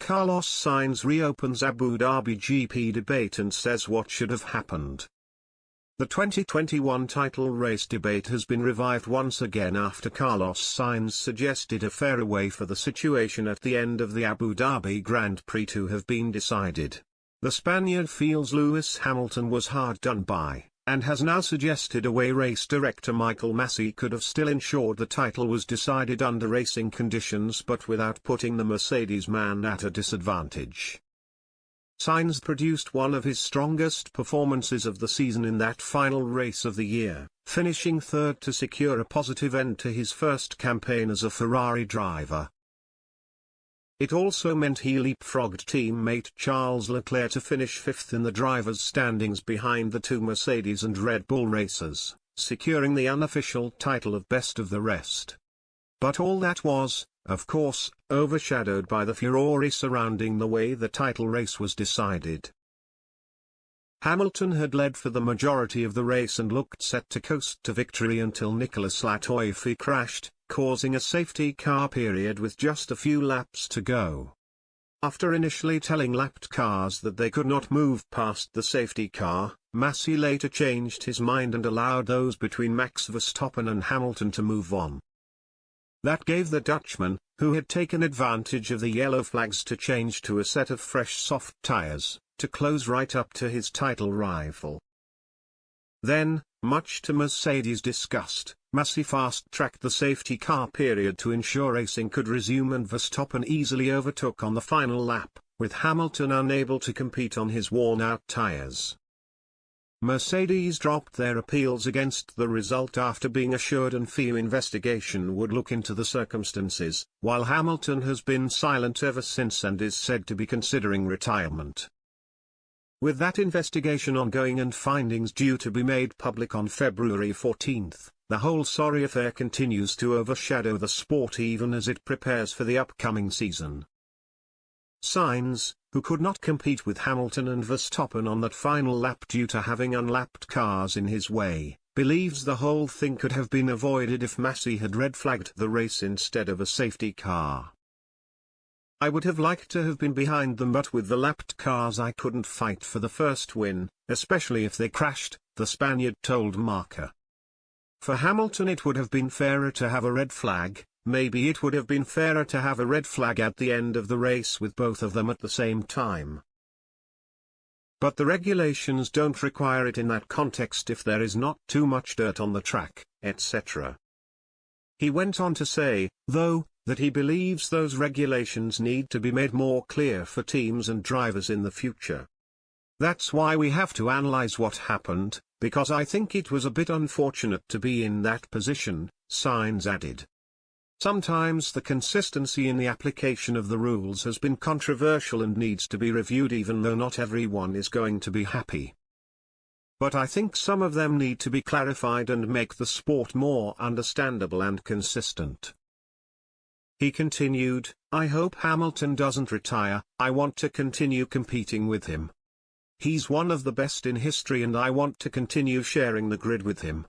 Carlos Sainz reopens Abu Dhabi GP debate and says what should have happened. The 2021 title race debate has been revived once again after Carlos Sainz suggested a fairer way for the situation at the end of the Abu Dhabi Grand Prix to have been decided. The Spaniard feels Lewis Hamilton was hard done by, and has now suggested a way race director Michael Masi could have still ensured the title was decided under racing conditions but without putting the Mercedes man at a disadvantage. Sainz produced one of his strongest performances of the season in that final race of the year, finishing third to secure a positive end to his first campaign as a Ferrari driver. It also meant he leapfrogged teammate Charles Leclerc to finish fifth in the drivers' standings behind the two Mercedes and Red Bull racers, securing the unofficial title of best of the rest. But all that was, of course, overshadowed by the furore surrounding the way the title race was decided. Hamilton had led for the majority of the race and looked set to coast to victory until Nicolas Latifi crashed, causing a safety car period with just a few laps to go. After initially telling lapped cars that they could not move past the safety car, Masi later changed his mind and allowed those between Max Verstappen and Hamilton to move on. That gave the Dutchman, who had taken advantage of the yellow flags to change to a set of fresh soft tyres, to close right up to his title rival. Then, much to Mercedes' disgust, Masi fast-tracked the safety car period to ensure racing could resume and Verstappen easily overtook on the final lap, with Hamilton unable to compete on his worn-out tyres. Mercedes dropped their appeals against the result after being assured an FIA investigation would look into the circumstances, while Hamilton has been silent ever since and is said to be considering retirement. With that investigation ongoing and findings due to be made public on February 14, the whole sorry affair continues to overshadow the sport even as it prepares for the upcoming season. Sainz, who could not compete with Hamilton and Verstappen on that final lap due to having unlapped cars in his way, believes the whole thing could have been avoided if Masi had red-flagged the race instead of a safety car. I would have liked to have been behind them, but with the lapped cars I couldn't fight for the first win, especially if they crashed, the Spaniard told Marca. For Hamilton it would have been fairer to have a red flag. Maybe it would have been fairer to have a red flag at the end of the race with both of them at the same time. But the regulations don't require it in that context if there is not too much dirt on the track, etc. He went on to say, though, that he believes those regulations need to be made more clear for teams and drivers in the future. That's why we have to analyze what happened, because I think it was a bit unfortunate to be in that position, Sainz added. Sometimes the consistency in the application of the rules has been controversial and needs to be reviewed even though not everyone is going to be happy. But I think some of them need to be clarified and make the sport more understandable and consistent. He continued, I hope Hamilton doesn't retire, I want to continue competing with him. He's one of the best in history and I want to continue sharing the grid with him.